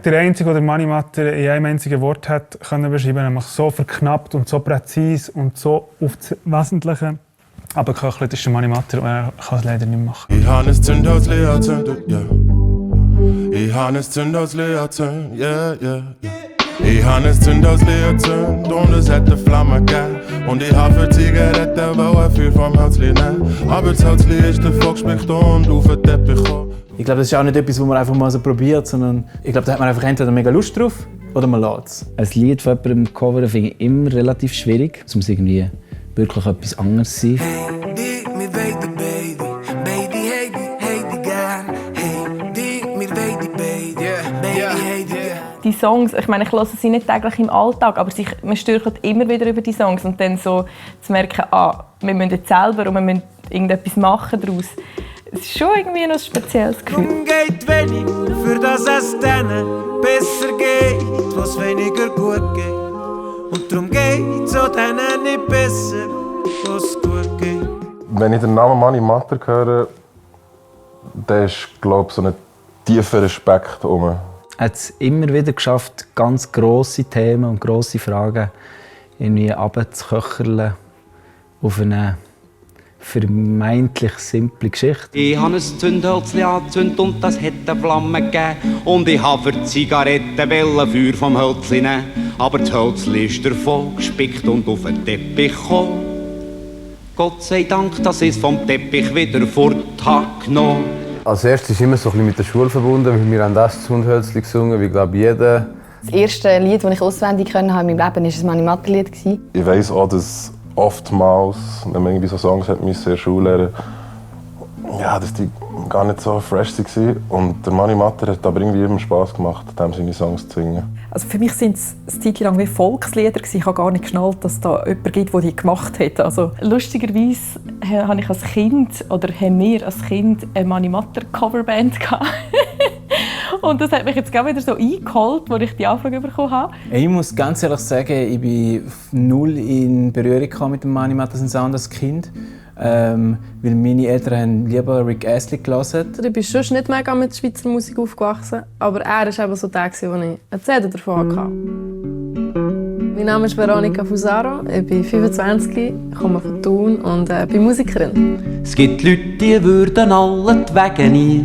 der Einzige, der Mani Matter in einem einzigen Wort hat können beschreiben, nämlich so verknappt und so präzise und so auf das Wesentliche. Aber Köchlet ist der Mani Matter und er kann es leider nicht machen. Ich habe ein Zündholz leer gezündet, ja. Ich habe ein Zündholz leer gezündet, ja, ja. Ich habe ein Zündholz leer gezündet und es hat eine Flamme gegeben. Und ich habe für Zigaretten wollen viel vom Holzli nehmen. Aber das Holzli ist davon gespickt und auf den Teppich gekommen. Ich glaube, das ist auch nicht etwas, was man einfach mal so probiert, sondern ich glaube, da hat man einfach entweder mega Lust drauf oder man lässt es. Ein Lied von jemandem covern finde ich immer relativ schwierig. Es muss irgendwie wirklich etwas anderes sein. Die Songs, ich meine, ich höre sie nicht täglich im Alltag, aber man stürcht immer wieder über die Songs und dann so zu merken, wir müssen jetzt selber und wir müssen irgendetwas machen daraus. Es ist schon irgendwie ein spezielles Gefühl. Darum geht wenig, für das es denen besser geht, was weniger gut geht. Und darum geht es auch denen nicht besser, was gut geht. Wenn ich den Namen Mani Matter höre, dann ist, glaube ich, so ein tiefer Respekt um. Er hat es immer wieder geschafft, ganz grosse Themen und grosse Fragen irgendwie runterzuköcherlen auf eine vermeintlich simple Geschichte. Ich habe ein Zündholz angezündet und das hat eine Flamme gegeben. Und ich habe für die Zigaretten Feuer vom Hölzli nehmen. Aber das Hölzli ist davon gespickt und auf den Teppich gekommen. Gott sei Dank, dass ich es vom Teppich wieder fort habe genommen. Als erstes ist immer so ein bisschen mit der Schule verbunden, weil wir haben das Zündhölzli gesungen, wie glaube jeder. Das erste Lied, das ich auswendig in meinem Leben war ein Mani Matter-Lied. Ich weiss auch, dass oftmals, wenn man irgendwie so Songs hat, in der Schule lernen, ja, dass die gar nicht so fresh waren. Und der Mani Matter hat aber irgendwie immer Spass gemacht, dem seine Songs zu singen. Also für mich waren es eine Zeit lang wie Volkslieder. Ich habe gar nicht geschnallt, dass es da jemanden gibt, der die gemacht hat. Also lustigerweise habe ich als Kind, oder haben wir als Kind eine Mani Matter Coverband gehabt. Und das hat mich jetzt gerade wieder so eingeholt, als ich die Anfrage bekommen habe. Ich muss ganz ehrlich sagen, ich bin null in Berührung mit dem Mani Matter Sound als Kind. Weil meine Eltern haben lieber Rick Astley gehört. Ich bin schon nicht mega mit Schweizer Musik aufgewachsen, aber er war eben so der, wo ich eine CD davon hatte. Mein Name ist Veronica Fusaro, ich bin 25, komme von Thun und bin Musikerin. Es gibt Leute, die würden alle die Wege nie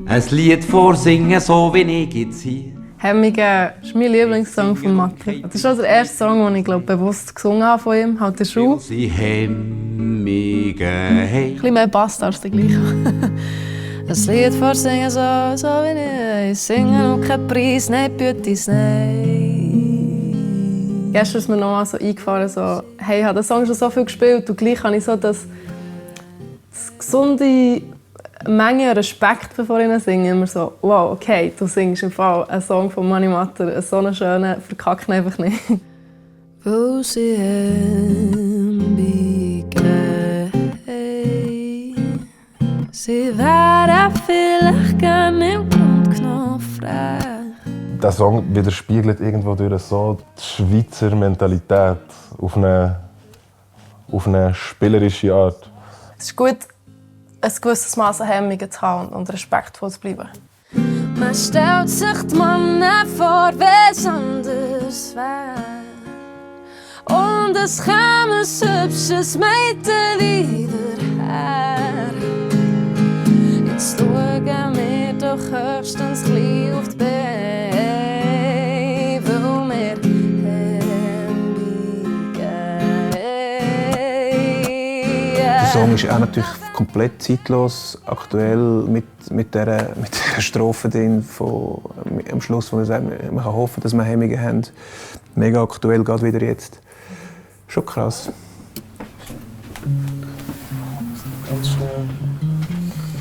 ein Lied vorsingen, so wie ich jetzt hier. Hemmige ist mein Lieblingssong von Matter. Das ist auch der erste Song, den ich bewusst gesungen habe von ihm, halt der Schuh. Sie Hemmige, hey. Ein bisschen mehr Bass als der gleiche. Ein Lied vorsingen, so wie ich singe und kein Preis, nein, Beauties, nein. Gestern ist mir noch mal so eingefahren, so, hey, ich habe den Song schon so viel gespielt und gleich habe ich so das gesunde Menge Respekt, bevor ich singe. Immer so, wow, okay, du singst im Fall einen Song von Mani Matter, so einen schönen, verkack ihn einfach nicht. Wo sie hinbiegen, sie wären vielleicht gerne im Grund genommen frech. Der Song widerspiegelt irgendwo durch so die Schweizer Mentalität auf eine spielerische Art. Es ist gut, ein gewisses Maß an Hemmungen zu haben und respektvoll zu bleiben. Man stellt sich die Männer vor, wie es anders wäre. Und es kam ein hübsches Mädchen her. Jetzt schauen wir doch höchstens gleich auf die Beine, weil wir Der Song ist auch natürlich komplett zeitlos, aktuell mit der Strophe drin, am Schluss, wo man sagt, man kann hoffen, dass wir Hemmungen haben. Mega aktuell, gerade wieder jetzt. Schon krass.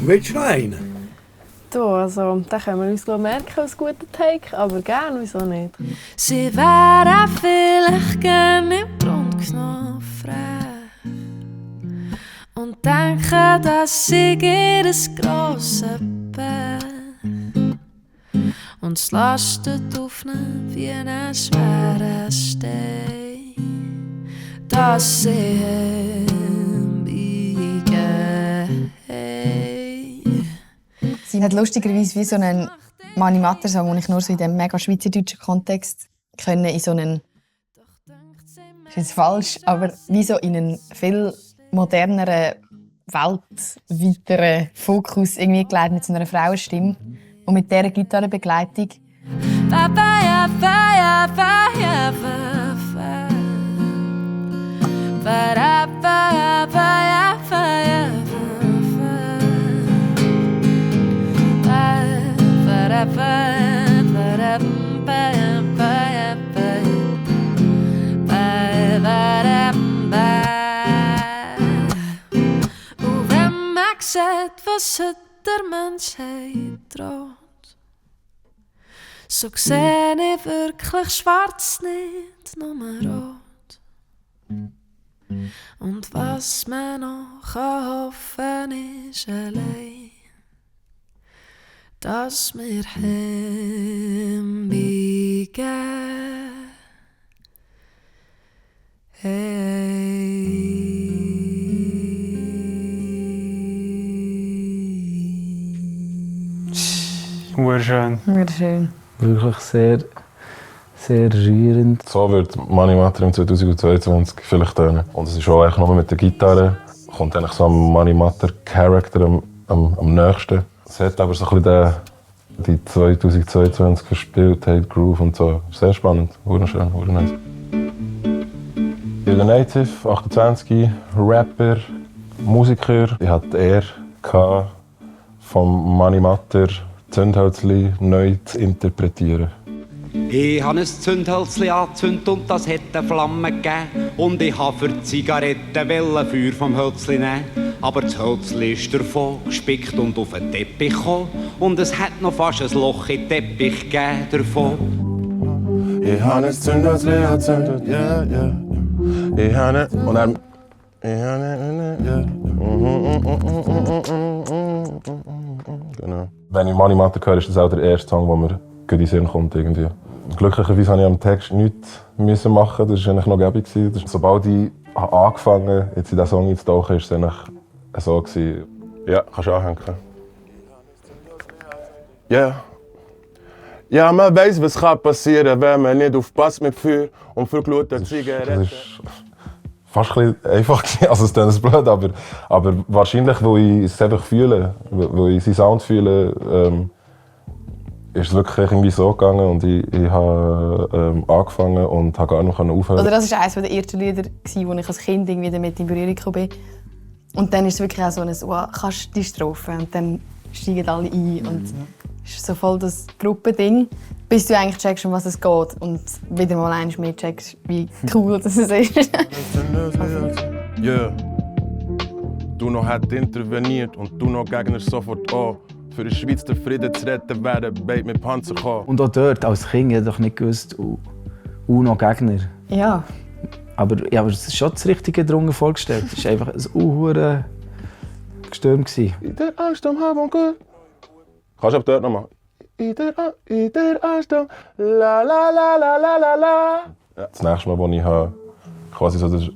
Willst du noch einen? Du, also, den können wir uns merken als guten Take, aber gerne, wieso nicht? Sie wären vielleicht gerne im Grund genommen frech und denken, dass sie ihr grosses Pech und es lastet auf ihnen wie einen schweren Stein, dass sie hinbiegen. Sie hat lustigerweise wie so einen Mani Matter-Song, den ich nur so in diesem mega schweizerdeutschen Kontext können, in so einen, ist jetzt falsch, aber wie so in einen viel moderneren, weltweiteren Fokus irgendwie gelegt mit so einer Frauenstimme und mit dieser Gitarrenbegleitung. Und wenn man sieht, was heute der Menschheit droht, so sehe ich wirklich schwarz, nicht nur rot. Und was man noch hoffen ist allein, dass wir hinbiegen. Urschön. Wunderschön. Wirklich sehr, sehr rührend. So wird Mani Matter im 2022 vielleicht tönen. Und es ist auch eigentlich nur mit der Gitarre, kommt eigentlich so am Mani Matter Charakter am nächsten. Es hat aber so ein bisschen die 2022 Verspieltheit, Groove und so. Sehr spannend, wunderschön, wunderschön. Der Native, 28, Rapper, Musiker. Ich hatte die Ehre, vom Mani Matter Zündhölzli neu zu interpretieren. Ich habe ein Zündhölzli angezündet und das hat eine Flamme gegeben. Und ich habe für die Zigaretten Feuer vom Hölzli nehmen. Aber das Hölzli ist davon gespickt und auf den Teppich gekommen. Und es hat noch fast ein Loch in den Teppich gegeben davon. Ich habe ein Zündhölzli angezündet, ja, ja. Ich habe und dann... Genau. Wenn ich Mani Matter höre, ist das auch der erste Song, der mir gut in den Sinn kommt. Irgendwie. Glücklicherweise musste ich am Text nichts machen. Das war eigentlich noch gäbig. Sobald ich angefangen habe, jetzt in diesen Song einzutauchen, war es eigentlich so. Ja, kannst du anhängen. Ja. Yeah. Ja, man weiss, was passieren kann, wenn man nicht aufpasst mit Feuer und verglühte Zigaretten. Fast ein bisschen einfach, also es klingt blöd, aber wahrscheinlich, weil ich es einfach fühle, weil ich seinen Sound fühle, ist es wirklich irgendwie so gegangen und ich habe angefangen und habe gar nicht aufhören. Oder das war eines der ersten Lieder, wo ich als Kind irgendwie damit in Berührung kam. Und dann ist es wirklich auch so ein kannst du die Strophe und dann steigen alle ein und es ist so voll das Gruppending, bis du eigentlich checkst, um was es geht und wieder mal einmal mehr checkst, wie cool das ist. Yeah. Du noch hat interveniert und du noch Gegner sofort an. Für die Schweiz den Frieden zu retten, werden beide mit Panzer kommen. Und auch dort, als Kind, habe ich doch nicht gewusst, noch Gegner. Ja. Aber es ist schon das Richtige darunter vorgestellt. Es war einfach ein unhuere Gestürm. In der Angst am Haben und Gut. Kannst du ab dort nochmal? In der Angst am La la la la la la la. Ja, das nächste Mal, als ich quasi so den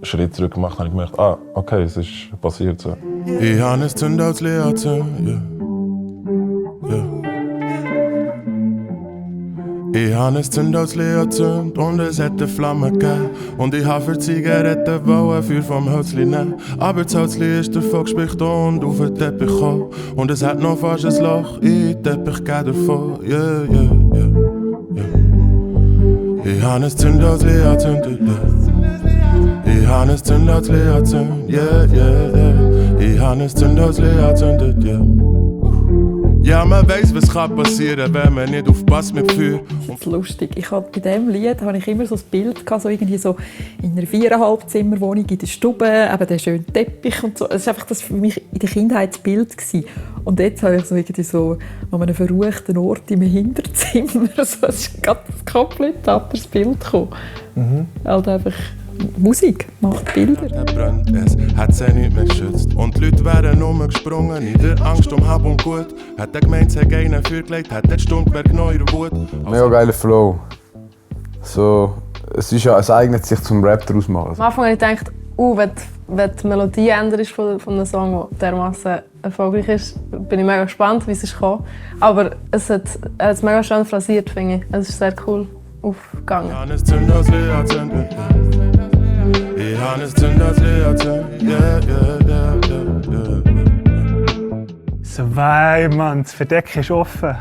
Schritt zurück gemacht habe, habe ich gemerkt, okay, es ist passiert so. Ich habe ein Zündhölzli angezündet, yeah. Ich habe ein Zündhölzli angezündet und es hat eine Flamme gegeben. Und ich habe für Zigaretten Feuer vom Hölzli nehmen. Aber das Hölzli ist davon gespickt und auf den Teppich gekommen. Und es hat noch fast ein Loch in den Teppich gegeben davon. Yeah, yeah, yeah, yeah. Ich habe ein Zündhölzli angezündet, yeah. Ich habe ein Zündhölzli angezündet, yeah, yeah, yeah. Ich habe ein Zündhölzli angezündet, yeah. Ja, man weiss, was passieren kann, wenn man nicht aufpasst mit Feuer. Das ist lustig. Bei diesem Lied hatte ich immer so ein Bild, so irgendwie so in einer 4,5-Zimmer-Wohnung in der Stube, eben der schöne Teppich und so. Das war einfach das für mich in der Kindheit das Bild gewesen. Und jetzt habe ich so irgendwie so an einem verruchten Ort in einem Hinterzimmer. Also es ist gerade ein komplett anderes Bild gekommen. Halt einfach Musik macht Bilder. Er brennt, es hat sie nicht mehr geschützt. Und die Leute wären rumgesprungen in der Angst um Hab und Gut. Hat der gemeint, sie hat einen Feuer gelegt, hat der Stundberg neuer Wut. Mega geiler Flow. So, es eignet sich zum Rap daraus machen. Am Anfang habe ich gedacht, wenn die Melodie ändert von einem Song, der dermassen erfolgreich ist, bin ich mega gespannt, wie es ist gekommen. Aber er hat es mega schön phrasiert, finde ich. Es ist sehr cool aufgegangen. Zwei, Mann, das Verdeck ist offen.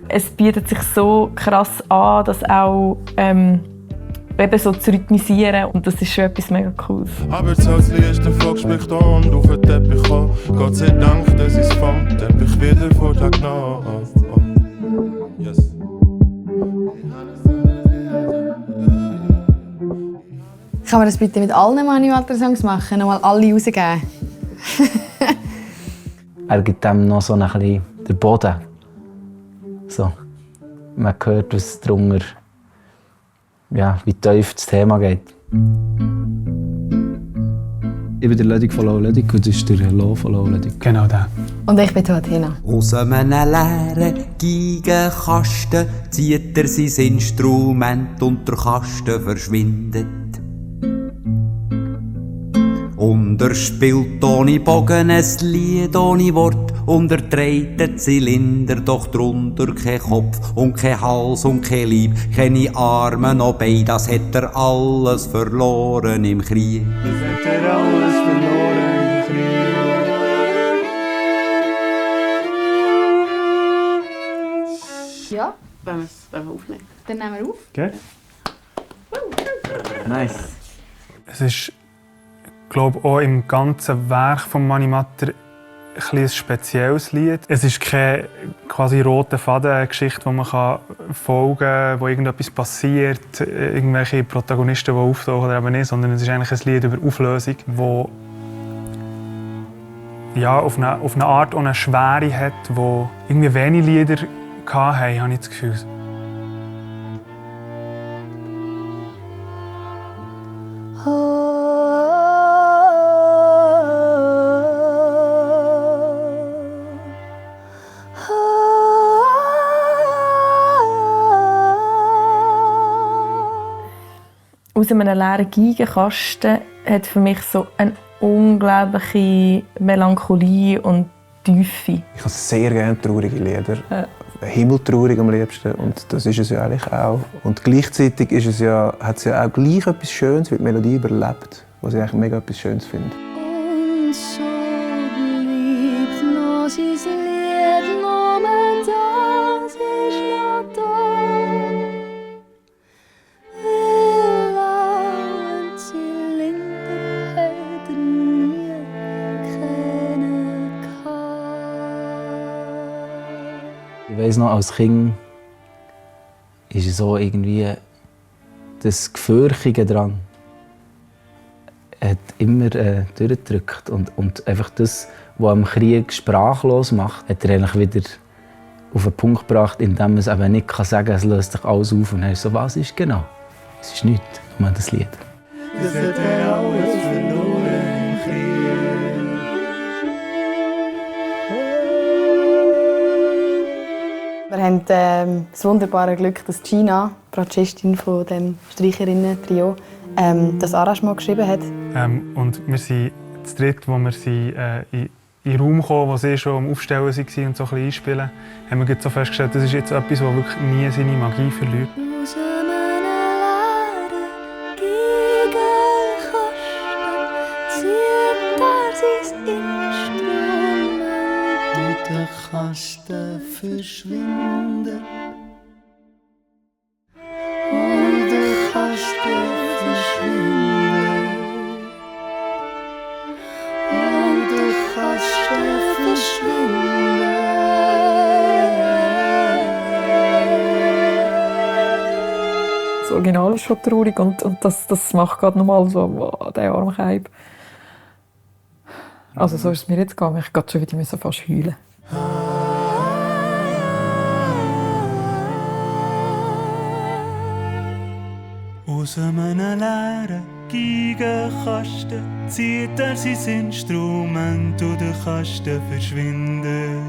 Es bietet sich so krass an, das auch eben so zu rhythmisieren. Und das ist schon etwas mega Cooles. Aber das Hölzli ist der Volksblick da und auf den Teppich gekommen. Gott sei Dank, dass ich's vom Teppich wieder vor Tag genommen. Yes. Kann man das bitte mit allen Mani-Walter-Songs machen? Nochmal alle rausgeben? Er gibt dem noch so ein bisschen den Boden. So. Man hört, was drunter, ja, wie tief das Thema geht. Ich bin der Ludwig von Low Ludwig und das ist der Lo von Low Ludwig. Genau der. Und ich bin Athena. Aus einem leeren Geigenkasten zieht er sein Instrument und der Kasten verschwindet. Und er spielt ohne Bogen ein Lied ohne Wort und er dreht den Zylinder, doch drunter kein Kopf und kein Hals und kein Leib, keine Arme noch Beine, das hat er alles verloren im Krieg. Das hat er alles verloren im Krieg. Ja, wenn wir aufnehmen. Dann nehmen wir auf. Okay. Nice. Es ist, glaube ich, auch im ganzen Werk von Mani Matter ein spezielles Lied. Es ist keine quasi rote Faden-Geschichte, wo man folgen kann, wo irgendetwas passiert, irgendwelche Protagonisten, die auftauchen oder eben nicht, sondern es ist eigentlich ein Lied über Auflösung, das ja, auf eine Art auch eine Schwere hat, wo irgendwie wenige Lieder hatten, habe ich das Gefühl. Aus einem leeren Geigenkasten hat für mich so eine unglaubliche Melancholie und Tiefe. Ich habe sehr gerne traurige Lieder. Himmeltraurig am liebsten. Und das ist es ja eigentlich auch. Und gleichzeitig ist es ja, hat es ja auch gleich etwas Schönes, weil die Melodie überlebt, was ich eigentlich mega etwas Schönes finde. Und so bleibt noch sein Lied, nur das ist noch da. Weil ein Zylinder hat er nie kennen gehabt. Ich weiss noch, als Kind ist es so irgendwie das Gefürchtige dran. Hat immer durchgedrückt. Und einfach das, was am Krieg sprachlos macht, hat er eigentlich wieder auf den Punkt gebracht, indem man es eben nicht sagen kann, es löst sich alles auf. Und dann ist so, was ist genau? Es ist nichts, nur das Lied. Das hat er alles verloren im Krieg. Wir haben das wunderbare Glück, dass Gina, Bratschistin von dem Streicherinnen-Trio, das Arrangement geschrieben hat. Und wir sind zu dritt, wo wir in den Raum kamen, wo sie schon am Aufstellen waren und so ein bisschen einspielen, haben wir so festgestellt, das ist jetzt etwas, das wirklich nie seine Magie verliert. Aus einem leeren Geigenkasten zieht er sein Instrument und der Kasten verschwindet. Und der Kasten verschwindet. Und der Kasten verschwindet. Das Original ist schon traurig und das macht gerade nochmal so, wow, der arme Keib. Also so ist es mir jetzt gegangen. Ich musste schon wieder fast heulen. Aus einem leeren Geigenkasten zieht er sein Instrument und der Kasten verschwindet.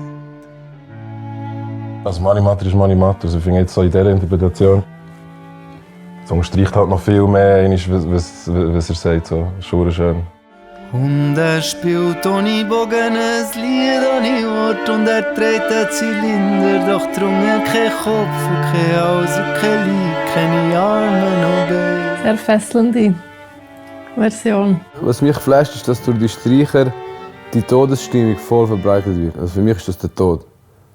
Also Mani Matter ist Mani Matter. Also ich finde jetzt so in dieser Interpretation, der Song streicht halt noch viel mehr, was er sagt. So. Schön. Und spielt ohne Bogen ein Lied ohne Wort und dreht den Zylinder, doch drungen kein Kopf und kein Hals und kein Leib, keine Arme noch Beine. Sehr fesselnde Version. Was mich flasht, ist, dass durch die Streicher die Todesstimmung voll verbreitet wird. Also für mich ist das der Tod.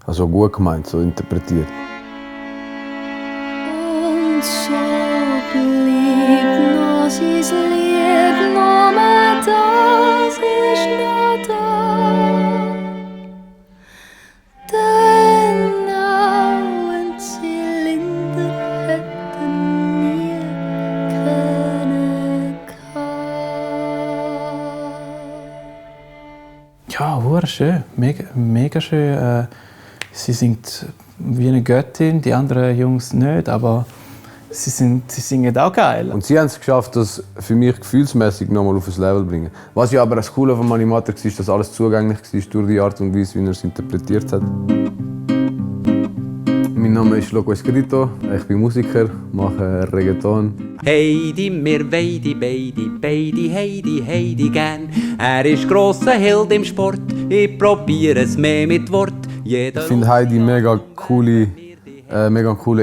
Also gut gemeint, so interpretiert. Und so blieb noch sein Lied, nur das ist noch da. Denn auch ein Zylinder hätte nie können Ja, hure schön. Mega schön. Sie singt wie eine Göttin, die anderen Jungs nicht, aber sie singen auch geil. Und sie haben es geschafft, das für mich gefühlsmäßig nochmal auf ein Level zu bringen. Was ja aber das Coole von Animator war, dass alles zugänglich war durch die Art und Weise, wie er es interpretiert hat. Mein Name ist Loco Escrito, ich bin Musiker, mache Reggaeton. Heidi, mir weidi, beidi, Heidi gern. Er ist grosser Held im Sport, ich probiere es mehr mit Wort. Ich finde Heidi mega coolen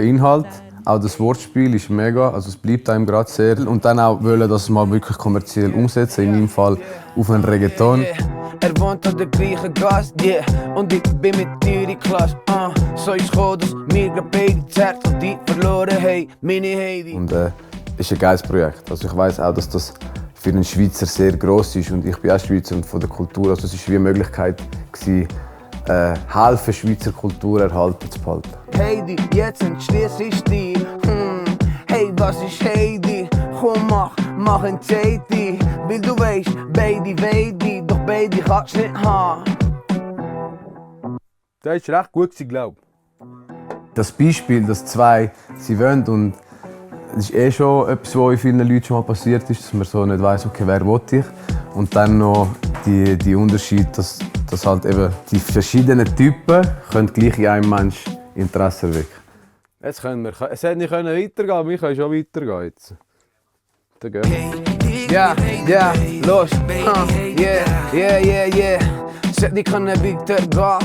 Inhalt. Auch das Wortspiel ist mega, also es bleibt einem gerade sehr. Und dann auch wollen, dass es mal wirklich kommerziell umsetzen, in meinem Fall auf einen Reggaeton. Er wohnt an der gleichen Gast, yeah. Und ich bin mit dir in Klasse, So ist es, dass wir gerade beide das Herz und die verloren haben, meine Heidi. Und ist ein geiles Projekt. Also ich weiss auch, dass das für einen Schweizer sehr gross ist. Und ich bin auch Schweizer und von der Kultur, also es war wie eine Möglichkeit gewesen, helfen, Schweizer Kultur erhalten zu behalten. Heidi, jetzt entschließ ich dich. Hey, was ist Heidi? Komm, mach entscheid dich. Weil du weißt, beide weidi, doch beide kannst nicht haben. Das war recht gut, glaube ich. Das Beispiel, dass zwei sie wollen und es ist schon etwas, was in vielen Leuten schon mal passiert ist, dass man so nicht weiss, okay, wer will ich. Und dann noch die Unterschied, dass halt eben die verschiedenen Typen können gleich in einem Mensch Interesse erwecken. Jetzt können wir. Es hätte nicht weitergehen, wir können schon weitergehen jetzt. Dann gehen wir. Ja, los. Yeah. Es hätte nicht weitergehen.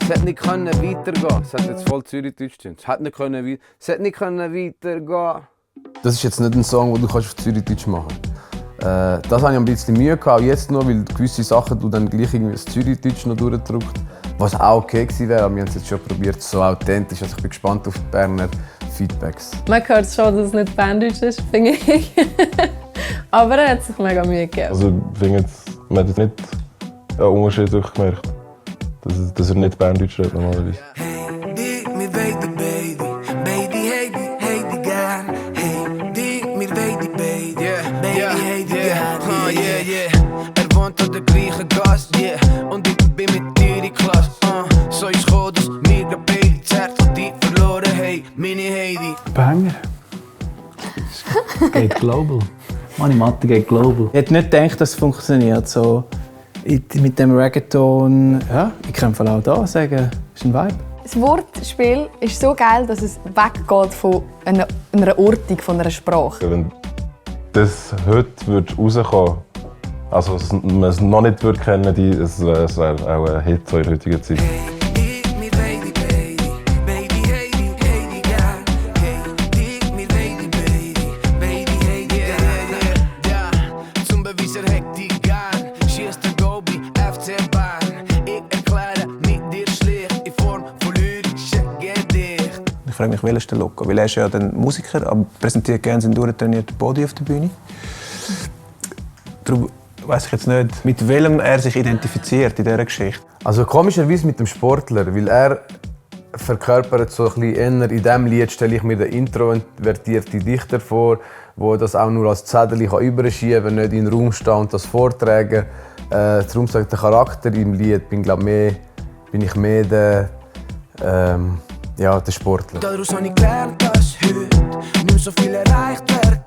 Es hätte nicht weitergehen. Es hat jetzt voll Zürich-Deutsch gestimmt. Es hätte nicht weitergehen. Das ist jetzt nicht ein Song, den du auf Zürich-Deutsch machen kannst. Das hatte ich ein bisschen Mühe gehabt, jetzt noch, weil gewisse Sachen du dann gleich irgendwie das Zürich-Deutsch noch durchdrückt. Was auch okay gewesen wäre, aber wir haben es jetzt schon probiert, so authentisch. Also ich bin gespannt auf die Berner Feedbacks. Man hört schon, dass es nicht Berndeutsch ist, finde ich. Aber er hat sich mega Mühe gegeben. Also ich finde jetzt, man hat jetzt nicht einen Unterschied gemerkt, dass er nicht Berndeutsch redet normalerweise. Er wohnt an der gleichen Gast, yeah. Und ich bin mit dir in Klasse, So ist es, dass wir gerade beide das Herz und die verloren haben, meine Heidi. Banger. Geht global. Animator geht global. Ich hätte nicht gedacht, dass es funktioniert. So mit dem Reggaeton, ja, ich kann auch da sagen, ist ein Vibe. Das Wortspiel ist so geil, dass es weggeht von einer Ortung, von einer Sprache. Wenn das heute rauskommen, also man es noch nicht kennen würde, es wäre auch ein Hit in der heutigen Zeit. Ich frage mich, welcher ist der Loco? Weil er ist ja dann Musiker, aber präsentiert gerne seinen durchtrainierten Body auf der Bühne. Darum weiss ich jetzt nicht, mit welchem er sich identifiziert in dieser Geschichte. Also komischerweise mit dem Sportler, weil er verkörpert so ein bisschen eher, in diesem Lied stelle ich mir den introvertierten Dichter vor, der das auch nur als Zettel überschieben kann, nicht in den Raum stehen und das vortragen. Darum sagt der Charakter im Lied, bin ich mehr der Sportler. Daraus habe ich gelernt, dass heute nicht so viel erreicht wird.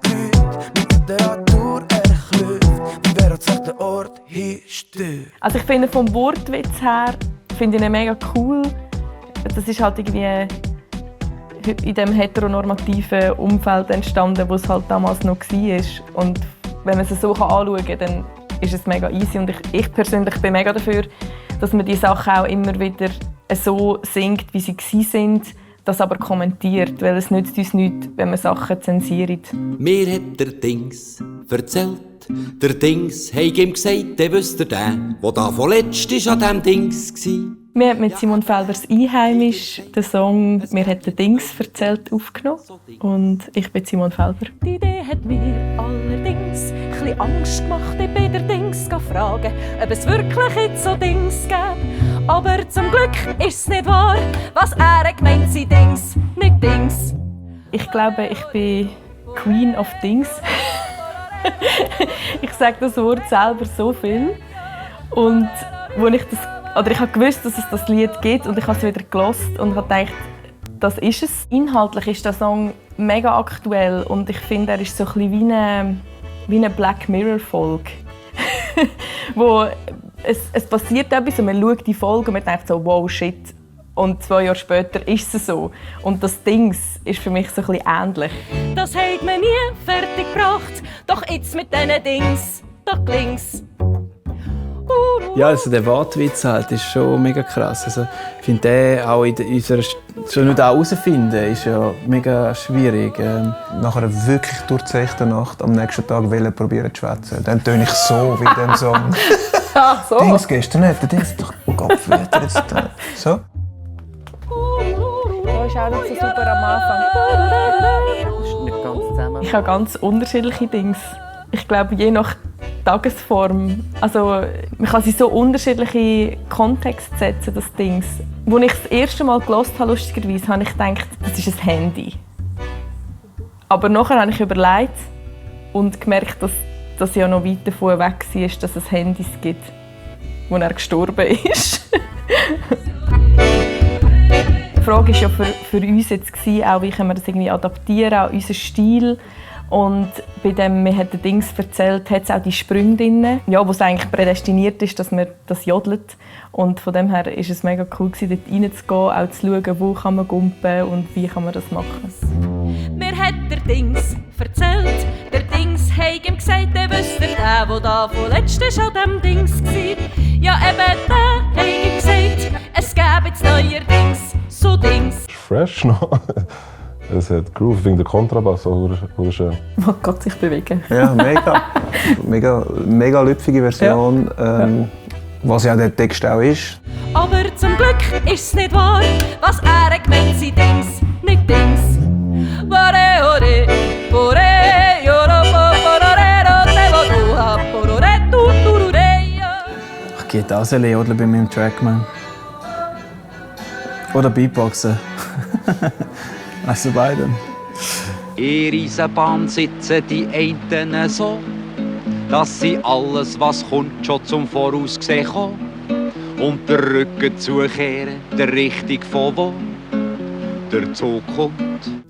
Mit Literatur erklüft, wie wer hat sich der Ort hinstört. Also ich finde vom Wortwitz her finde ich ihn mega cool. Das ist halt irgendwie in diesem heteronormativen Umfeld entstanden, wo es halt damals noch war. Und wenn man es so anschauen kann, dann ist es mega easy. Und ich persönlich bin mega dafür, dass man die Sachen auch immer wieder so singt, wie sie waren, das aber kommentiert, weil es nützt uns nichts, wenn man Sachen zensiert. Mir hat der Dings erzählt, der Dings hat ihm gesagt, der wüsste der da vorletzt ist an diesem Dings gsi. Wir haben mit Simon Felbers «Einheimisch» den Song «Mir hat der Dings erzählt» aufgenommen. Und ich bin Simon Felber. Die Idee hat mir allerdings ein Angst gemacht. Ich bin der Dings fragen, ob es wirklich jetzt so Dings gibt. Aber zum Glück ist es nicht wahr, was er gemeint sind Dings, nicht Dings. Ich glaube, ich bin Queen of Dings. Ich sage das Wort selber so viel. Und ich habe gewusst, dass es das Lied gibt und ich habe es wieder gehört und habe gedacht, das ist es. Inhaltlich ist der Song mega aktuell und ich finde, er ist so ein bisschen wie eine Black Mirror-Folge. Wo es passiert etwas und man schaut die Folge und man denkt so, wow, shit. Und 2 Jahre später ist es so. Und das Dings ist für mich so ein bisschen ähnlich. Das hat man nie fertig gebracht, doch jetzt mit diesen Dings, doch geling's. Ja, also der Wortwitz halt ist schon mega krass. Also, ich finde, den auch in unserer schon nur herausfinden ist ja mega schwierig. Nach einer wirklich durchzechten Nacht am nächsten Tag probieren zu schwätzen. Dann töne ich so wie in diesem Song. Ach so. Dings gestern nicht, der Dings doch Kopf wieder jetzt. So. Da ist auch nicht so super am Anfang. Ich habe ganz unterschiedliche Dings. Ich glaube, je nach Tagesform. Also, man kann sie so unterschiedliche Kontexte setzen, das Dings. Als ich das erste Mal gehört habe, lustigerweise, habe ich gedacht, das ist ein Handy. Aber nachher habe ich überlegt und gemerkt, dass ja noch weit davon weg war, dass es Handys gibt, wo er gestorben ist. Die Frage war ja für uns jetzt, auch wie können wir das irgendwie adaptieren an unseren Stil. Und bei dem «Mir hat der Dings erzählt» hat es auch die Sprünge drin, ja, wo es eigentlich prädestiniert ist, dass man das jodelt. Und von dem her war es mega cool, dort reinzugehen, auch zu schauen, wo kann man gumpen und wie kann man das machen. Mir hat der Dings erzählt, der Dings hat ihm gesagt, der wüsste der da vorletzt ist an dem Dings gsi. Ja, eben der hat ihm gesagt, es gäbe jetzt neuerdings so Dings. Fresh noch. Es hat Groove wegen der Kontrabass, so schön. Man kann sich bewegen. Ja, mega lüpfige Version, was ja der Text auch ist. Aber zum Glück ist es nicht wahr, was er gemeint sind Dings, nicht Dings. Ich gehe da jodeln bei meinem Trackman. Oder Beatboxen. Also beide. In Eisenbahn sitzen die einen so, dass sie alles, was kommt, schon zum Voraus gesehen haben. Und den Rücken zukehren, der Richtung von wo der Zug kommt.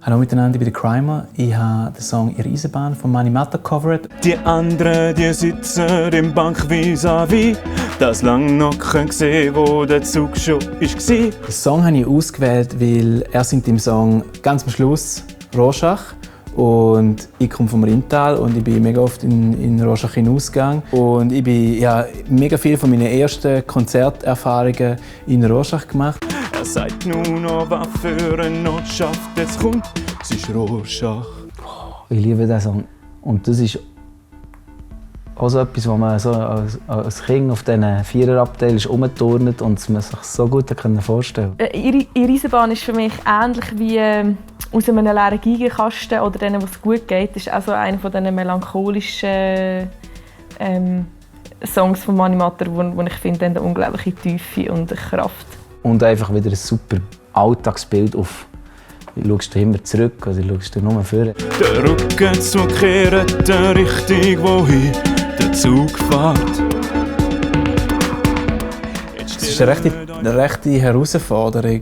Hallo miteinander, ich bin der Crimer. Ich habe den Song «Ihre Eisenbahn» von Mani Matter covered. Die anderen, die sitzen im Bank vis-à-vis. Das lang noch gesehen, wo der Zug schon war. Den Song habe ich ausgewählt, weil er singt im Song ganz am Schluss Rorschach. Und ich komme vom Rintal und ich bin mega oft in Rorschach hinausgegangen. Und ich habe mega viele von meinen ersten Konzerterfahrungen in Rorschach gemacht. Er sagt nur noch, was für eine Notschaft es kommt. Es ist Rorschach. Ich liebe diesen Song. Und das ist auch so etwas, wo man so als Kind auf diesen Viererabteil umturnt und man sich so gut vorstellen kann. Ihre Eisenbahn ist für mich ähnlich wie aus einem leeren Geigenkasten oder denen, wo es gut geht. Das ist auch so einer von diesen melancholischen Songs von Mani Matter, wo ich finde, eine unglaubliche Tiefe und eine Kraft. Und einfach wieder ein super Alltagsbild auf. Schaust du immer zurück oder schaust du nur vor? Der Rücken zukehren, der Richtung, wohin der Zug fährt. Es ist eine rechte Herausforderung,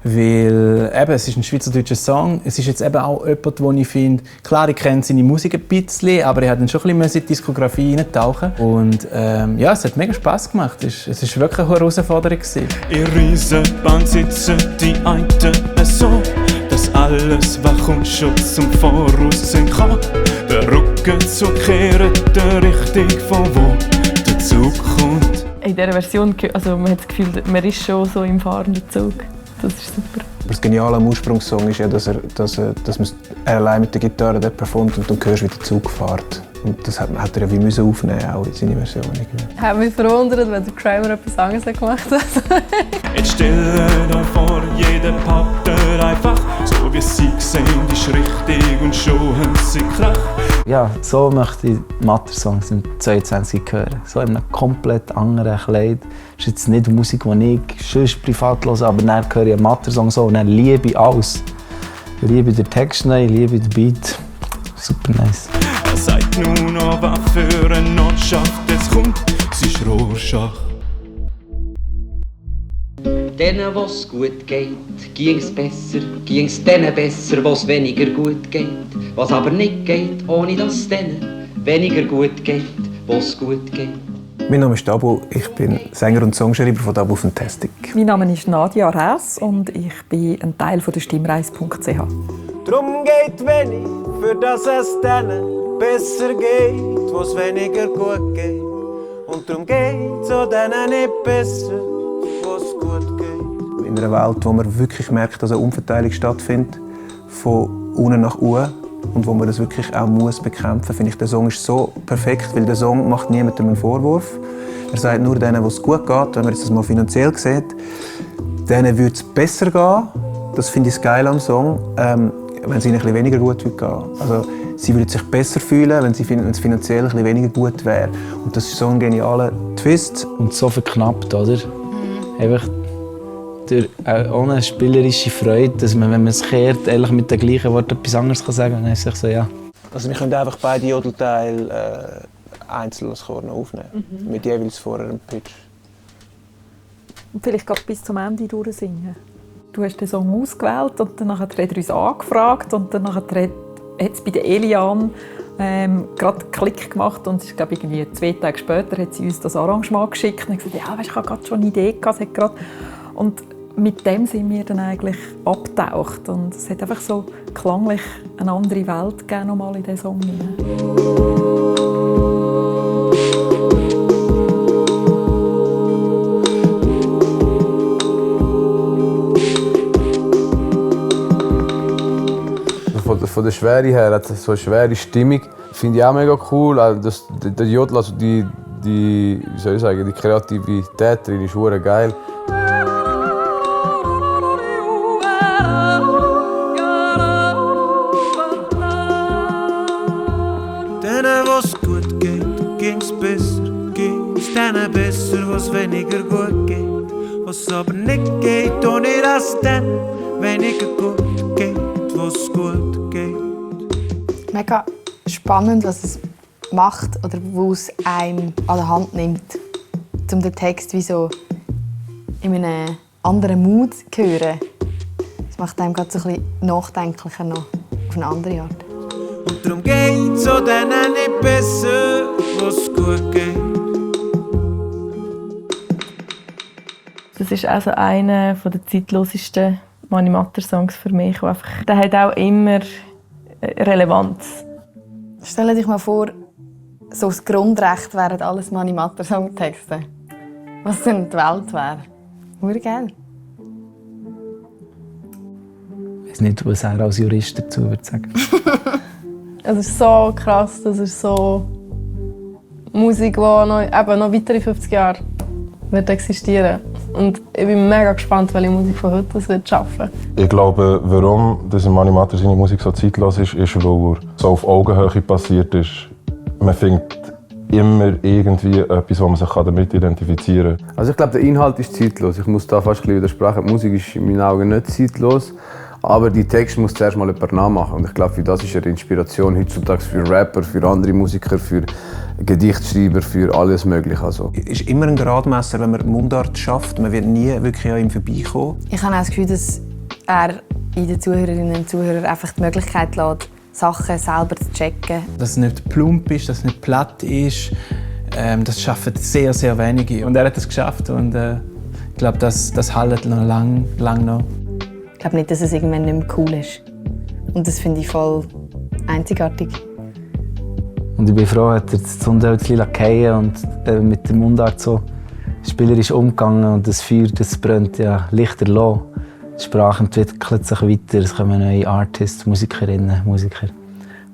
weil es ist ein schweizerdeutscher Song. Es ist jetzt eben auch jemand, wo ich finde, klar, ich kenne seine Musik ein bisschen, aber er hat dann schon ein bisschen in die Diskografie eintauchen. Und es hat mega Spass gemacht. Es war wirklich eine Herausforderung. In Eisenbahn sitzen die einen so, dass alles, was kommt, schon zum Voraus sein kann. Der Rücken zukehren, der Richtung von wo Zug kommt. In dieser Version, also man hat das Gefühl, man ist schon so im fahrenden Zug. Das ist super. Aber das Geniale am Ursprungssong ist ja, dass er allein mit der Gitarre dort performt und du hörst, wie der Zug fährt. Und das hat er ja wie müssen aufnehmen, auch in seine Version. Hat mich verwundert, wenn der Kramer etwas anderes gemacht hat. Jetzt stellt euch vor, jeder packt er einfach, so wie sie sehen, ist richtig und schon haben sie Krach. Ja, so möchte ich Matter-Songs im 22 hören. So in einem komplett anderen Kleid. Das ist jetzt nicht Musik, die ich sonst privat höre, aber dann höre ich einen Matter-Song so und dann liebe ich alles. Ich liebe den Text, ich liebe den Beat. Super nice. Er sagt nur noch, was für eine Ortschaft es kommt, es ist Rorschach. Denen, wo's gut geht, ging's besser, ging's denen besser, wo's weniger gut geht. Was aber nicht geht, ohne dass denen weniger gut geht, wo's gut geht. Mein Name ist Dabu, ich bin Sänger und Songschreiber von Dabu Fantastic. Mein Name ist Nadia Räs und ich bin ein Teil von der Stimmreise.ch. Drum geht wenig, für dass es denen besser geht, wo's weniger gut geht. Und drum geht's auch denen nicht besser, wo's gut geht. In einer Welt, wo man wirklich merkt, dass eine Umverteilung stattfindet, von unten nach oben, und wo man das wirklich auch muss bekämpfen, finde ich, der Song ist so perfekt, weil der Song macht niemandem einen Vorwurf. Er sagt nur denen, wo es gut geht, wenn man das mal finanziell sieht, denen würde es besser gehen. Das finde ich geil am Song, wenn es ihnen ein bisschen weniger gut würde gehen. Also, sie würden sich besser fühlen, wenn es finanziell ein bisschen weniger gut wäre. Und das ist so ein genialer Twist. Und so verknappt, oder? Einfach ohne spielerische Freude, dass man, wenn man es kehrt, ehrlich mit den gleichen Worten etwas anderes kann sagen kann. Dann ist es so, ja. Also wir können einfach beide Jodelteile einzeln als Chor aufnehmen, mit jeweils vorher einem Pitch. Und vielleicht gerade bis zum Ende durchsingen. Du hast den Song ausgewählt und dann hat er uns angefragt und dann hat es bei der Eliane gerade Klick gemacht und ich glaube, irgendwie 2 Tage später hat sie uns das Arrangement geschickt und gesagt, ja, weißt, ich habe gerade schon eine Idee gehabt. Und mit dem sind wir dann eigentlich abgetaucht und es hat einfach so klanglich eine andere Welt gegeben, nochmal in diesen Song hinein. Von der Schwere her hat es so eine schwere Stimmung. Finde ich auch mega cool. Also der Jodel, also die wie soll ich sagen, die Kreativität drin ist hure geil. Denen, wo's gut geht, ging's besser, ging's denen besser, was weniger gut geht. Was aber nicht geht, ohne dass denen weniger gut geht, was gut geht. Mega spannend, was es macht oder wo es einem an der Hand nimmt, um den Text wie so in einem anderen Mood zu hören. Das macht einem gerade so ein bisschen nachdenklicher noch, auf eine andere Art. Und darum geht's auch denen nicht besser, was gut geht. Das ist also einer der zeitlosesten Mani-Matter-Songs für mich. Der hat auch immer Relevanz. Stell dir mal vor, so das Grundrecht wären alles Mani-Matter-Songtexte. Was denn die Welt wäre. Hure geil. Ich weiß nicht, was er als Jurist dazu würde sagen. Es ist so krass, das ist so Musik, die noch weitere 50 Jahre wird existieren. Und ich bin mega gespannt, welche Musik von heute das wird schaffen. Ich glaube, warum Mani-Matter seine Musik so zeitlos ist, ist, weil er so auf Augenhöhe passiert ist. Man findet immer irgendwie etwas, wo man sich damit identifizieren kann. Also ich glaube, der Inhalt ist zeitlos. Ich muss da fast ein bisschen widersprechen. Die Musik ist in meinen Augen nicht zeitlos. Aber die Texte muss zuerst mal jemand nachmachen. Und ich glaube, für das ist eine Inspiration heutzutage für Rapper, für andere Musiker, für Gedichtschreiber, für alles Mögliche. Also. Es ist immer ein Gradmesser, wenn man Mundart schafft. Man wird nie wirklich an ihm vorbeikommen. Ich habe auch das Gefühl, dass er in den Zuhörerinnen und Zuhörern einfach die Möglichkeit lässt, Sachen selber zu checken. Dass es nicht plump ist, dass es nicht platt ist, das schaffen sehr, sehr wenige. Und er hat es geschafft und ich glaube, das hält noch lang noch. Ich glaube nicht, dass es irgendwann nicht mehr cool ist. Und das finde ich voll einzigartig. Und ich bin froh, dass er das Zündhölzchen fallen und mit der Mundart so spielerisch umgegangen und das Feuer, das brennt ja lichter los. Die Sprache entwickelt sich weiter, es kommen neue Artists, Musikerinnen, Musiker.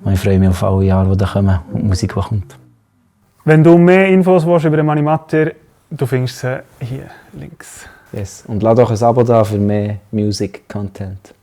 Und ich freue mich auf alle Jahre, die da kommen und die Musik, die kommt. Wenn du mehr Infos willst über den Mani Matter, du findest sie hier links. Yes. Und lade auch ein Abo da für mehr Music-Content.